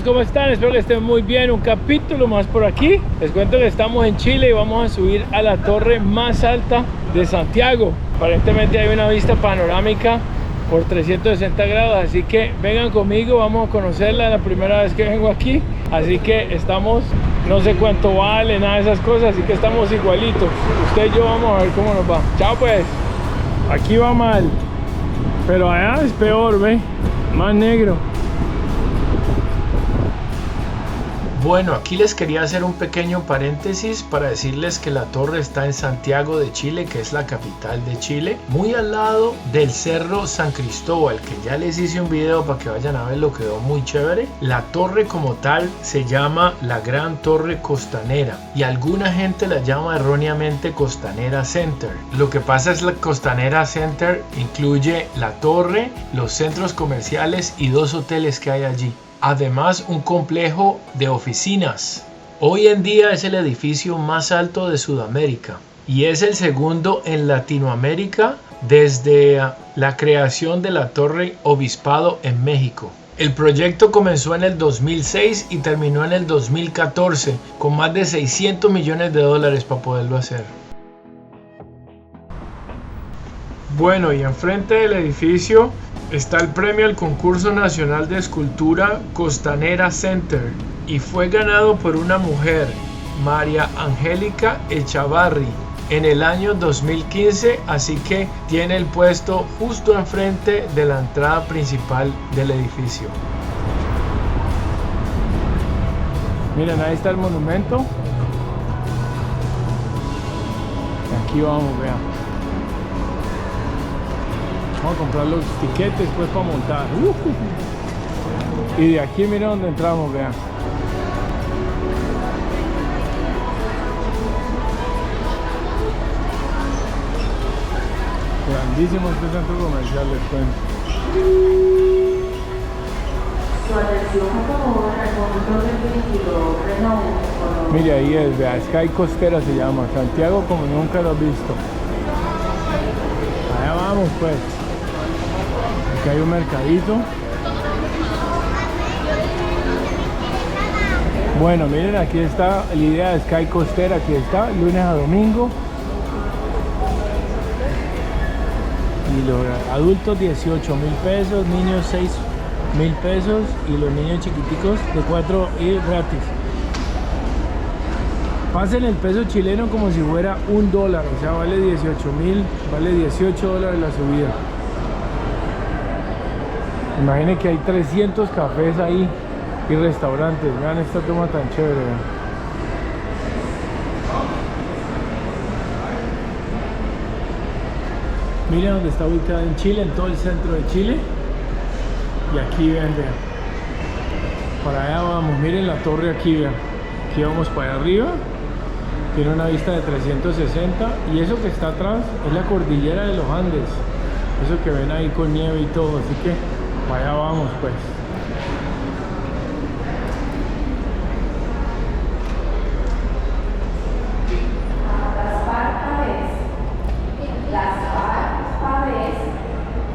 ¿cómo están? Espero que estén muy bien. Un capítulo más por aquí. Les cuento que estamos en Chile y vamos a subir a la torre más alta de Santiago. Aparentemente hay una vista panorámica por 360 grados, así que vengan conmigo, vamos a conocerla, la primera vez que vengo aquí, así que estamos, no sé cuánto vale, nada de esas cosas, así que estamos igualitos. Usted y yo vamos a ver cómo nos va. Chao pues. Aquí va mal, pero allá es peor, ve, más negro. Bueno, aquí les quería hacer un pequeño paréntesis para decirles que la torre está en Santiago de Chile, que es la capital de Chile, muy al lado del Cerro San Cristóbal, que ya les hice un video para que vayan a verlo, quedó muy chévere. La torre como tal se llama la Gran Torre Costanera y alguna gente la llama erróneamente Costanera Center. Lo que pasa es que la Costanera Center incluye la torre, los centros comerciales y 2 hoteles que hay allí. Además, un complejo de oficinas. Hoy en día es el edificio más alto de Sudamérica y es el segundo en Latinoamérica desde la creación de la Torre Obispado en México. El proyecto comenzó en el 2006 y terminó en el 2014 con más de $600 millones para poderlo hacer. Bueno, y enfrente del edificio está el premio al concurso nacional de escultura Costanera Center y fue ganado por una mujer, María Angélica Echavarri, en el año 2015, así que tiene el puesto justo enfrente de la entrada principal del edificio. Miren, ahí está el monumento. Aquí vamos, vean. Vamos a comprar los tiquetes pues para montar. Y de aquí miren donde entramos, vean. Grandísimo este centro comercial, les cuento. Su atención, por favor, al conductor del vehículo Renault. Mire, ahí es, vea, Sky Costera se llama, Santiago como nunca lo he visto. Allá vamos pues. Aquí hay un mercadito. Bueno, miren, aquí está la idea de Sky Costera, aquí está, lunes a domingo. Y los adultos 18 mil pesos, niños 6 mil pesos y los niños chiquiticos de 4 y gratis. Pasen el peso chileno como si fuera $1, o sea, vale 18.000, vale $18 la subida. Imaginen que hay 300 cafés ahí y restaurantes. Vean esta toma tan chévere, vean. Miren dónde está ubicada en Chile, en todo el centro de Chile. Y aquí vean. Para allá vamos, miren la torre aquí, vean. Aquí vamos para allá arriba. Tiene una vista de 360 y eso que está atrás es la cordillera de los Andes. Eso que ven ahí con nieve y todo, así que para allá vamos pues. Las partes,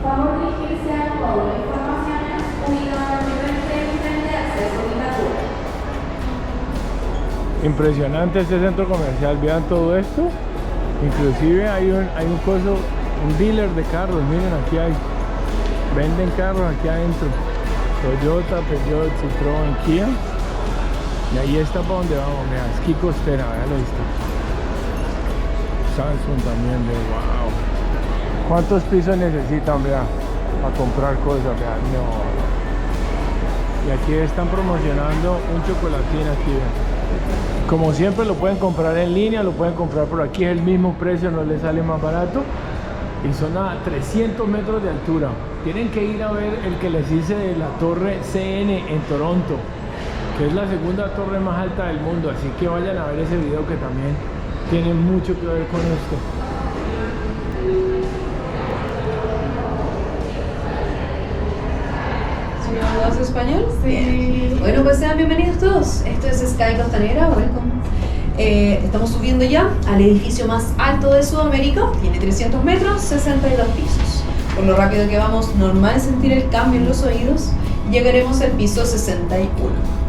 favor dirigirse al módulo de informaciones ubicado en el frente de acceso obligatorio. Impresionante este centro comercial, vean todo esto. Inclusive hay un dealer de carros, miren aquí hay. Venden carros aquí adentro. Toyota, Peugeot, Citroën, Kia. Y ahí está para donde vamos, vean, Sky Costera, vean esto. Samsung también, vean, wow. ¿Cuántos pisos necesitan, vean? Para comprar cosas, vean, no. Y aquí están promocionando un chocolatín aquí, vean. Como siempre lo pueden comprar en línea, lo pueden comprar por aquí, es el mismo precio, no les sale más barato. Y son a 300 metros de altura. Tienen que ir a ver el que les hice de la torre CN en Toronto, que es la segunda torre más alta del mundo, así que vayan a ver ese video que también tiene mucho que ver con esto. ¿Hablas español? Sí. Bueno, pues sean bienvenidos todos. Esto es Sky Costanera, welcome. Estamos subiendo ya al edificio más alto de Sudamérica, tiene 300 metros, 62 pisos. Por lo rápido que vamos, normal sentir el cambio en los oídos, llegaremos al piso 61.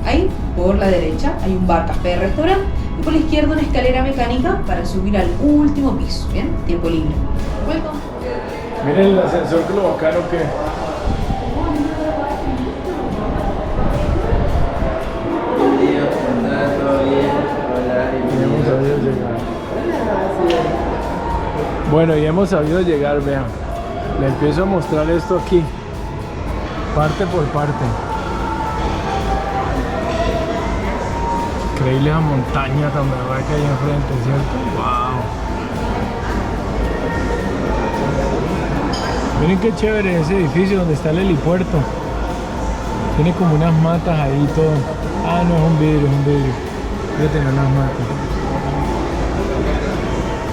Ahí, por la derecha, hay un bar, café, restaurante, y por la izquierda una escalera mecánica para subir al último piso. Bien, tiempo libre. Welcome. Miren el ascensor, que lo bacano que... Bueno, y hemos sabido llegar, vean. Le empiezo a mostrar esto aquí, parte por parte. Increíble la montaña tan brava que hay enfrente, ¿cierto? ¡Wow! Miren qué chévere ese edificio donde está el helipuerto. Tiene como unas matas ahí y todo. Ah, no, es un vidrio, es un vidrio. Debe tener unas matas.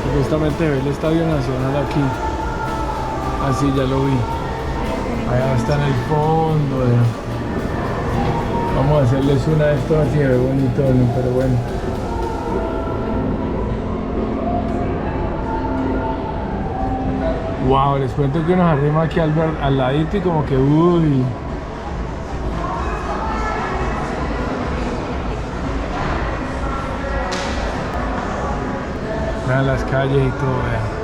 Supuestamente ve el Estadio Nacional aquí. Así ya lo vi. Allá está en el fondo. Vamos a hacerles una de estos así, de bonito, ¿no? Pero bueno. Wow, les cuento que nos arrima aquí al ladito y como que uy. Vean las calles y todo, vean.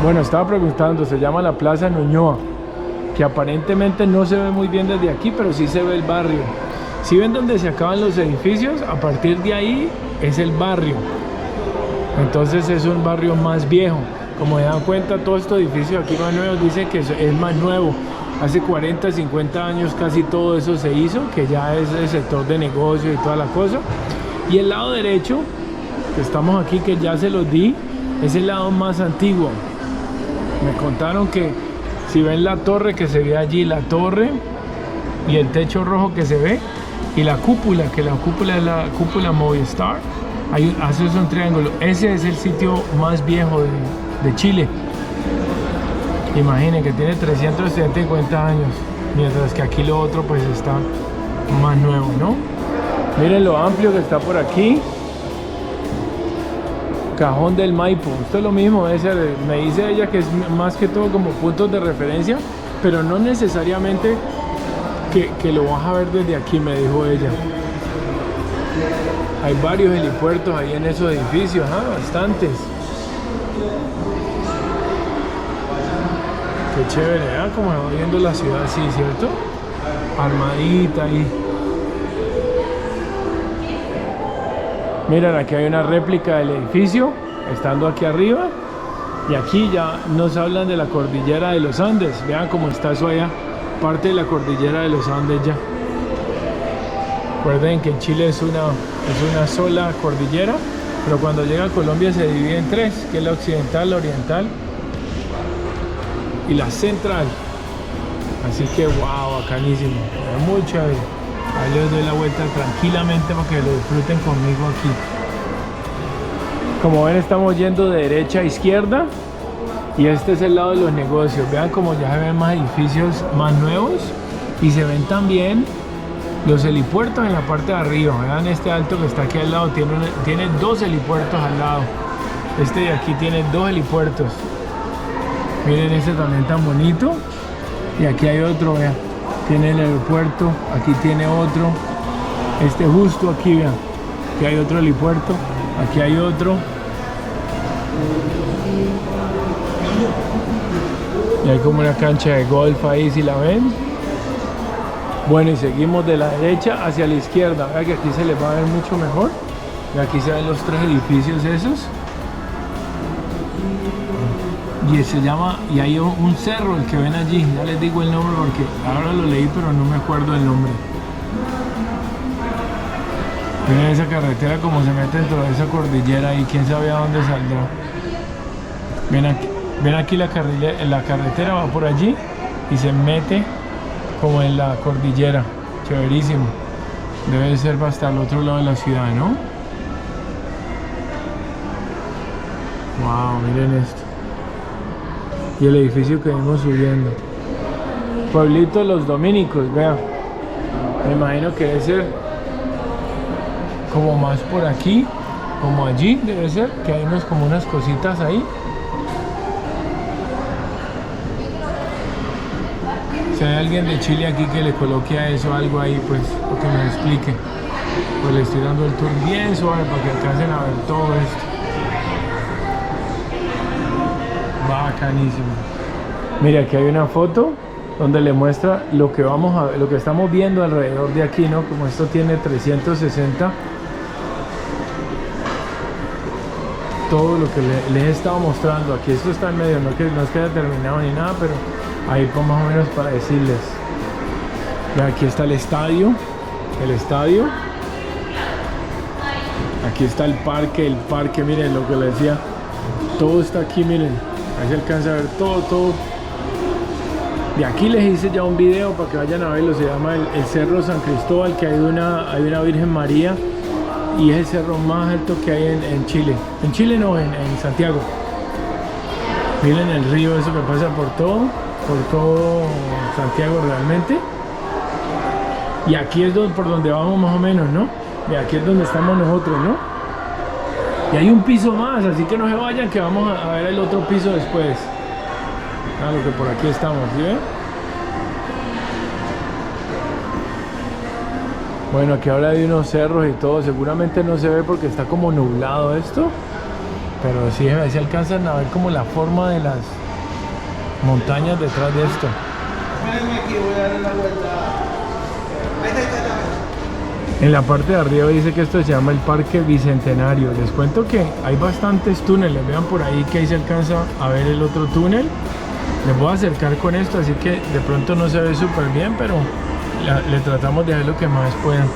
Bueno, estaba preguntando, se llama la Plaza Ñuñoa, que aparentemente no se ve muy bien desde aquí, pero sí se ve el barrio. Si ven donde se acaban los edificios, a partir de ahí es el barrio. Entonces es un barrio más viejo. Como se dan cuenta, todos estos edificios aquí más nuevos dicen que es más nuevo. Hace 40, 50 años casi todo eso se hizo, que ya es el sector de negocio y toda la cosa. Y el lado derecho, que estamos aquí, que ya se los di, es el lado más antiguo. Me contaron que si ven la torre que se ve allí, la torre y el techo rojo que se ve, y la cúpula, que la cúpula es la cúpula Movistar, hace un triángulo. Ese es el sitio más viejo de Chile. Imaginen que tiene 350 años, mientras que aquí lo otro pues está más nuevo, ¿no? Miren lo amplio que está por aquí. Cajón del Maipo, esto es lo mismo, me dice ella que es más que todo como puntos de referencia, pero no necesariamente que lo vas a ver desde aquí, me dijo ella. Hay varios helipuertos ahí en esos edificios, bastantes. Qué chévere, como va viendo la ciudad así, ¿cierto? Armadita ahí. Miren, aquí hay una réplica del edificio, estando aquí arriba. Y aquí ya nos hablan de la cordillera de los Andes. Vean cómo está eso allá, parte de la cordillera de los Andes ya. Recuerden que en Chile es una sola cordillera, pero cuando llega a Colombia se divide en tres, que es la occidental, la oriental y la central. Así que wow, bacanísimo, muy chévere. Ahí les doy la vuelta tranquilamente para que lo disfruten conmigo aquí. Como ven, estamos yendo de derecha a izquierda y este es el lado de los negocios. Vean como ya se ven más edificios más nuevos y se ven también los helipuertos en la parte de arriba. Vean este alto que está aquí al lado, tiene dos helipuertos al lado. Este de aquí tiene dos helipuertos. Miren este también tan bonito. Y aquí hay otro, vean. Tiene el aeropuerto, aquí tiene otro. Este justo aquí, vean. Aquí hay otro helipuerto, aquí hay otro. Y hay como una cancha de golf ahí, si la ven. Bueno, y seguimos de la derecha hacia la izquierda. Vean que aquí se les va a ver mucho mejor. Y aquí se ven los tres edificios esos. Y se llama, y hay un cerro el que ven allí, ya les digo el nombre porque ahora lo leí pero no me acuerdo el nombre. Miren esa carretera como se mete dentro de esa cordillera y quién sabe a dónde saldrá. Ven aquí la carretera va por allí y se mete como en la cordillera. Chéverísimo. Debe ser hasta el otro lado de la ciudad, ¿no? Wow, miren esto. Y el edificio que vamos subiendo. Pueblito Los Dominicos, vean. Me imagino que debe ser como más por aquí, como allí debe ser, que hay como unas cositas ahí. Si hay alguien de Chile aquí que le coloque a eso algo ahí, pues, o que me explique. Pues le estoy dando el tour bien suave para que alcancen a ver todo esto. Bacanísimo. Mira, aquí hay una foto donde le muestra lo que vamos a ver, lo que estamos viendo alrededor de aquí, ¿no? Como esto tiene 360, todo lo que les he estado mostrando aquí. Esto está en medio, no es que haya terminado ni nada, pero ahí pues más o menos para decirles. Ve, aquí está el estadio, aquí está el parque, miren lo que les decía, todo está aquí, miren, ahí se alcanza a ver todo. De aquí les hice ya un video para que vayan a verlo, se llama el Cerro San Cristóbal, que hay una Virgen María y es el cerro más alto que hay en Chile. En Chile no, en Santiago. Miren el río, eso que pasa por todo Santiago realmente. Y aquí es por donde vamos más o menos, ¿no? Y aquí es donde estamos nosotros, ¿no? Y hay un piso más, así que no se vayan, que vamos a ver el otro piso después. Claro que por aquí estamos, ¿sí ven? Bueno, aquí ahora hay unos cerros y todo, seguramente no se ve porque está como nublado esto, pero sí, a ver si alcanzan a ver como la forma de las montañas detrás de esto. Espérenme aquí, voy a darle la vuelta. Ahí está. En la parte de arriba dice que esto se llama el Parque Bicentenario. Les cuento que hay bastantes túneles, vean por ahí que ahí se alcanza a ver el otro túnel. Les voy a acercar con esto, así que de pronto no se ve súper bien, pero le tratamos de ver lo que más puedan.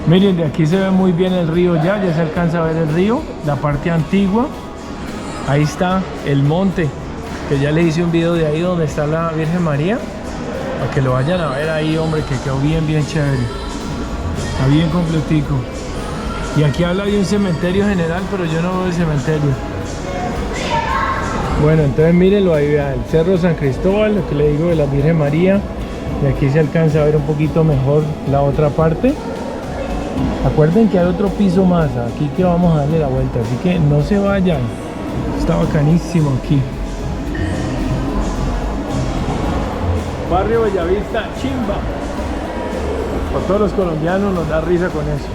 Miren, de aquí se ve muy bien el río ya se alcanza a ver el río, la parte antigua. Ahí está el monte, que ya les hice un video de ahí donde está la Virgen María, para que lo vayan a ver ahí, hombre, que quedó bien chévere. Está bien completico. Y aquí habla de un cementerio general, pero yo no veo el cementerio. Bueno, entonces mírenlo ahí, vean, el Cerro San Cristóbal, lo que le digo de la Virgen María. Y aquí se alcanza a ver un poquito mejor la otra parte. Acuerden que hay otro piso más, aquí que vamos a darle la vuelta, así que no se vayan. Está bacanísimo aquí. Barrio Bellavista, chimba. Para todos los colombianos nos da risa con eso.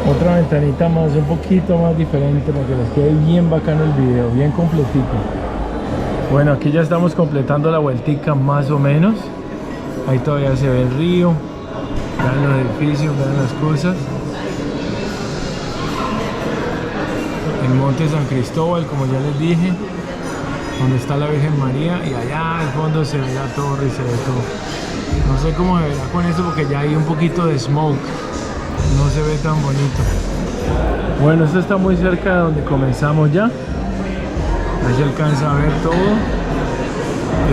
Otra ventanita más, un poquito más diferente para que les quede bien bacano el video, bien completico. Bueno, aquí ya estamos completando la vueltica más o menos. Ahí todavía se ve el río. Vean los edificios, vean las cosas. El monte San Cristóbal, como ya les dije, donde está la Virgen María, y allá al fondo se ve la torre y se ve todo. No sé cómo se verá con esto porque ya hay un poquito de smoke, no se ve tan bonito. Bueno, esto está muy cerca de donde comenzamos ya. Ahí se alcanza a ver todo.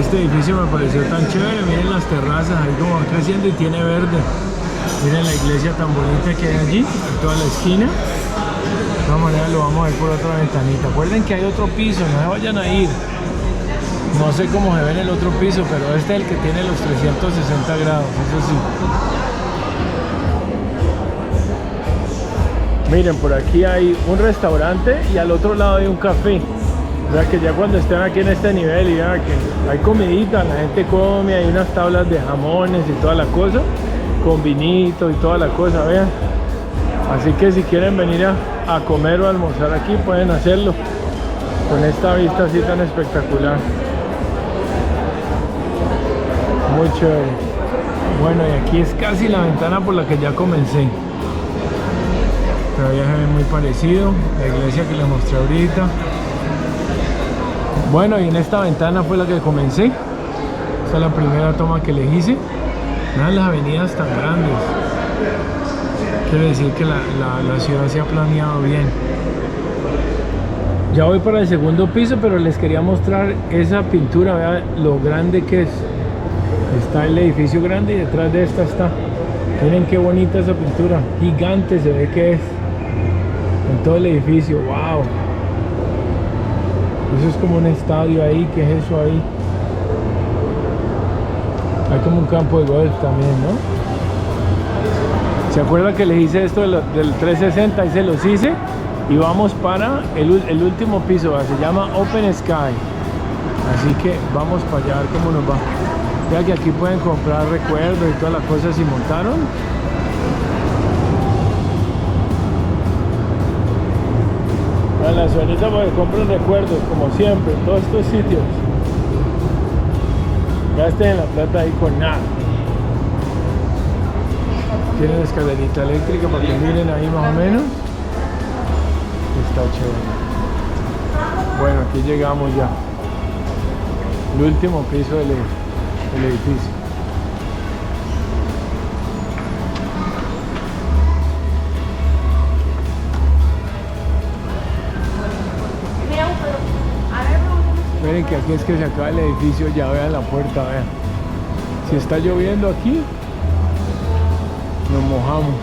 Este edificio me pareció tan chévere, miren las terrazas ahí como van creciendo y tiene verde. Miren la iglesia tan bonita que hay allí, en toda la esquina. De todas maneras lo vamos a ver por otra ventanita. Recuerden que hay otro piso, no se vayan a ir. No sé cómo se ve en el otro piso, pero este es el que tiene los 360 grados, eso sí. Miren, por aquí hay un restaurante y al otro lado hay un café. O sea que ya cuando estén aquí en este nivel y vean que hay comidita, la gente come, hay unas tablas de jamones y toda la cosa, con vinito y toda la cosa, vean. Así que si quieren venir a comer o a almorzar aquí, pueden hacerlo con esta vista así tan espectacular. Muy chévere. Bueno, y aquí es casi la ventana por la que ya comencé. Todavía se ve muy parecido, la iglesia que les mostré ahorita. Bueno, y en esta ventana fue la que comencé. Esta es la primera toma que les hice. Vean las avenidas tan grandes. Quiere decir que la ciudad se ha planeado bien. Ya voy para el segundo piso, pero les quería mostrar esa pintura. Vean lo grande que es. Está el edificio grande y detrás de esta está. Miren qué bonita esa pintura. Gigante se ve que es. En todo el edificio. ¡Wow! Eso es como un estadio ahí. ¿Qué es eso ahí? Hay como un campo de golf también, ¿no? ¿Se acuerda que les hice esto del 360 y se los hice? Y vamos para el último piso, se llama Open Sky. Así que vamos para allá a ver cómo nos va. Vean que aquí pueden comprar recuerdos y todas las cosas si montaron. A la suelita porque compren recuerdos, como siempre, en todos estos sitios. Gasten la plata ahí con nada. Tienen escalerita eléctrica para que miren ahí más o menos. Está chévere. Bueno, aquí llegamos ya. El último piso del edificio. Miren que aquí es que se acaba el edificio, ya vean la puerta, vean. Si está lloviendo aquí, nos mojamos.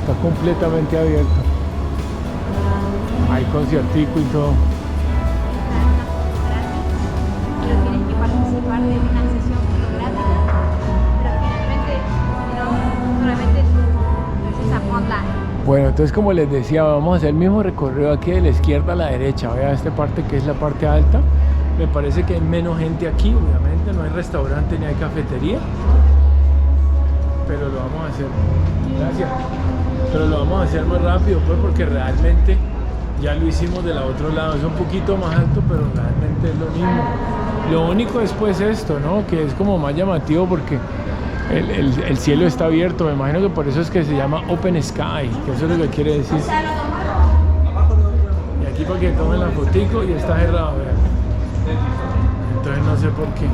Está completamente abierto. Hay conciertico y todo. Pero tienes que participar de una sesión fotográfica, pero finalmente no solamente es a online. Bueno, entonces como les decía, vamos a hacer el mismo recorrido aquí de la izquierda a la derecha. Vean esta parte que es la parte alta. Me parece que hay menos gente aquí, obviamente, no hay restaurante ni hay cafetería. Pero lo vamos a hacer, gracias. Pero lo vamos a hacer más rápido, pues, porque realmente ya lo hicimos del otro lado. Es un poquito más alto, pero realmente es lo mismo. Lo único después es esto, ¿no? Que es como más llamativo porque el cielo está abierto. Me imagino que por eso es que se llama Open Sky, que eso es lo que quiere decir. Y aquí para que tomen la fotico y está cerrado, vean. Entonces no sé por qué.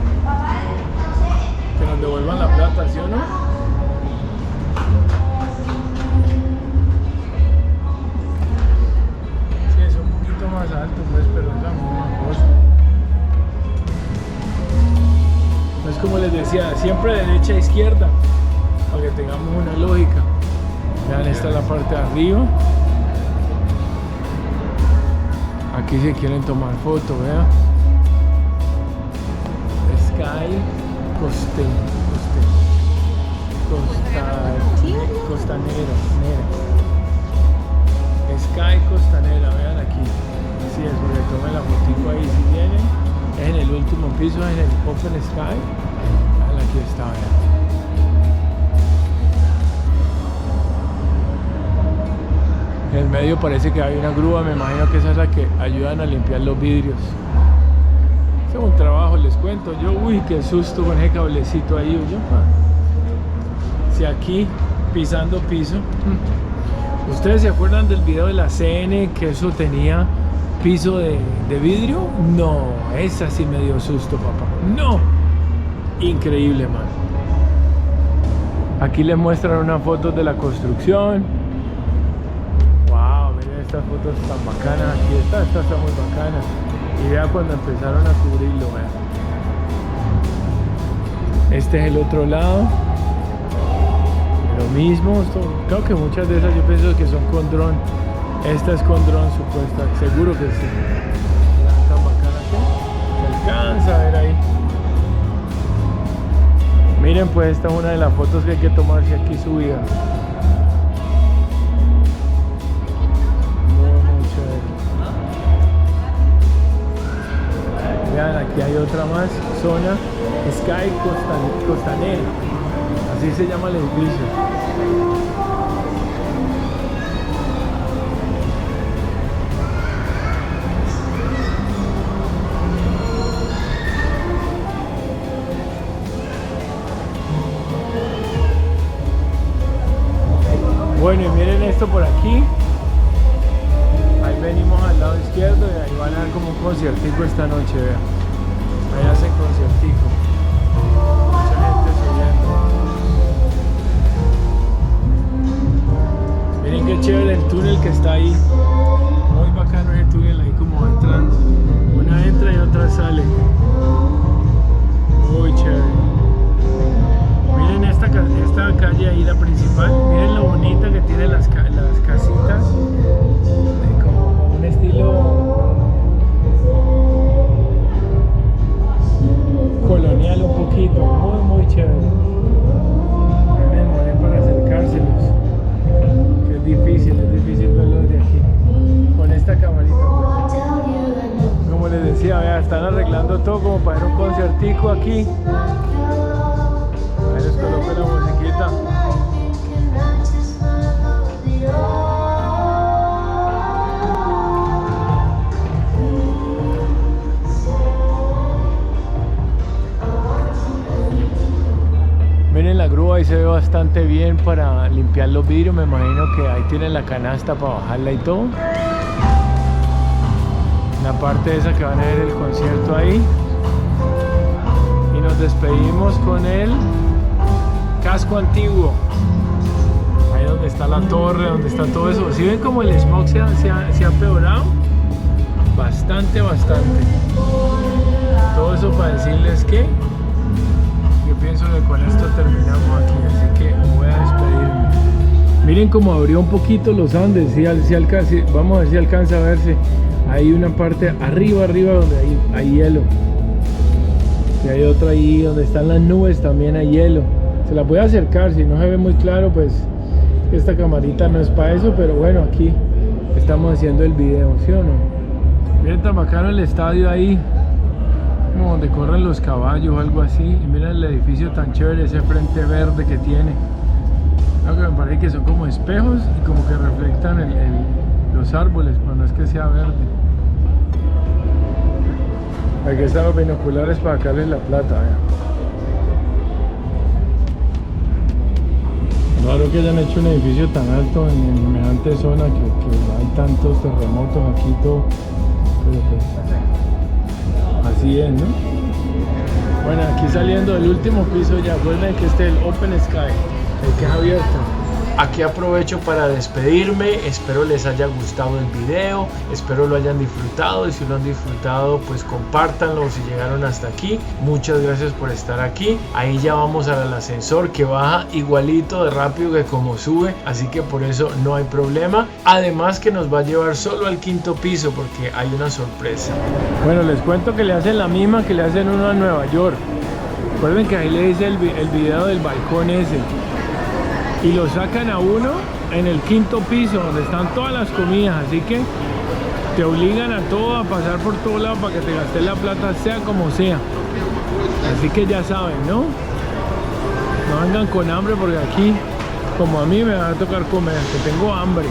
Que nos devuelvan la plata, ¿sí o no? Sí, es un poquito más alto, pues, pero es la misma cosa. No es como les decía, siempre derecha e izquierda, para que tengamos una lógica. Vean, esta es la parte de arriba. Aquí si quieren tomar foto, vean. Sky costanera. Sky costanera, vean aquí. Así es, porque tomen la fotico ahí si vienen. Es en el último piso, en el Open Sky. Vean, aquí está, vean. En el medio parece que hay una grúa, me imagino que esa es la que ayudan a limpiar los vidrios. Es un trabajo, les cuento. Yo, uy, qué susto con ese cablecito ahí. Yo, si aquí pisando piso. ¿Ustedes se acuerdan del video de la CN que eso tenía piso de vidrio? No, esa sí me dio susto, papá. No, increíble, man. Aquí les muestran unas fotos de la construcción. Wow, miren estas fotos tan bacanas. Aquí esta está muy bacana. Y vea cuando empezaron a cubrirlo, vean. Este es el otro lado. Lo mismo, creo que muchas de esas yo pienso que son con dron. Esta es con dron supuesta, seguro que sí. Vean tan bacana que se alcanza a ver ahí. Miren, pues esta es una de las fotos que hay que tomarse aquí subida. Vean, aquí hay otra más, zona Sky costanera, así se llama el edificio. Bueno, y miren esto por aquí. Ahí venimos al lado izquierdo y ahí van a ver como un conciertico esta noche, vean. Ahí hacen conciertico. Mucha gente subiendo. Miren qué chévere el túnel que está ahí. Muy bacano ese túnel ahí como entrando. Una entra y otra sale. Muy chévere. Miren esta calle ahí, la principal. Miren lo bonita que tiene las casitas. Un estilo colonial un poquito, muy chévere. Miren para acercárselos. están arreglando todo como para ir a un concertico aquí. Ahí les coloco la musiquita. Miren la grúa, ahí se ve bastante bien para limpiar los vidrios. Me imagino que ahí tienen la canasta para bajarla y todo. La parte esa que van a ver el concierto ahí. Y nos despedimos con el casco antiguo. Ahí donde está la torre, donde está todo eso. ¿Sí ven como el smog se ha peorado? Bastante. Todo eso para decirles que yo pienso que con esto terminamos aquí, así que voy a despedirme. Miren cómo abrió un poquito los Andes, vamos a ver si alcanza a verse. Hay una parte arriba donde hay hielo. Y hay otra ahí donde están las nubes, también hay hielo. Se la voy a acercar, si no se ve muy claro, pues esta camarita no es para eso, pero bueno, aquí estamos haciendo el video, ¿sí o no? Miren tan bacano el estadio ahí, como donde corren los caballos o algo así. Y miren el edificio tan chévere, ese frente verde que tiene. Algo que me parece que son como espejos y como que reflectan los árboles, pero no es que sea verde. Aquí están los binoculares para sacarles la plata, vean. Claro que hayan hecho un edificio tan alto en semejante zona, que hay tantos terremotos aquí y todo. Pero pues, así es, ¿no? Bueno, aquí saliendo del último piso ya, recuerden que este es el Open Sky, el que es abierto. Aquí aprovecho para despedirme, espero les haya gustado el video, espero lo hayan disfrutado y si lo han disfrutado pues compártanlo si llegaron hasta aquí. Muchas gracias por estar aquí. Ahí ya vamos al ascensor que baja igualito de rápido que como sube, así que por eso no hay problema. Además que nos va a llevar solo al 5º piso porque hay una sorpresa. Bueno, les cuento que le hacen la misma que le hacen uno a Nueva York. Recuerden que ahí le hice el video del balcón ese. Y lo sacan a uno en el 5º piso donde están todas las comidas, así que te obligan a todo a pasar por todo lado para que te gastes la plata sea como sea. Así que ya saben, ¿no? No vengan con hambre porque aquí, como a mí, me va a tocar comer, que tengo hambre.